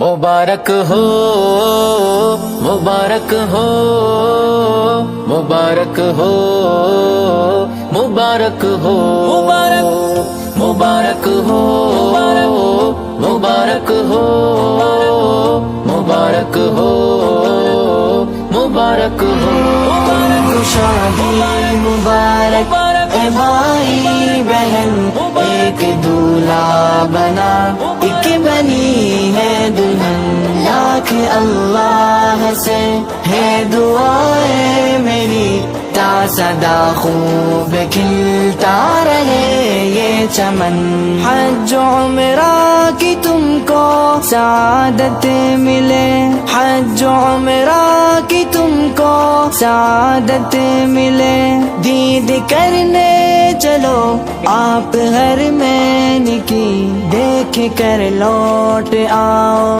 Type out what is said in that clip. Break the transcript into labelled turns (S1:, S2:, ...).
S1: मुबारक हो मुबारक हो मुबारक हो मुबारक हो मुबारक हो मुबारक हो मुबारक हो मुबारक हो
S2: शादी मुबारक ए भाई बहन, एक दूल्हा बना एक बनी है दुल्हन। लाख अल्लाह से है दुआएं मेरी, ता सदा खूब खिलता रहे ये चमन। हज उम्रा की तुमको सादत मिले, हज उम्रा की तुमको सादत मिले। दीद करने चलो आप हर मैन की, देख कर लौट आओ।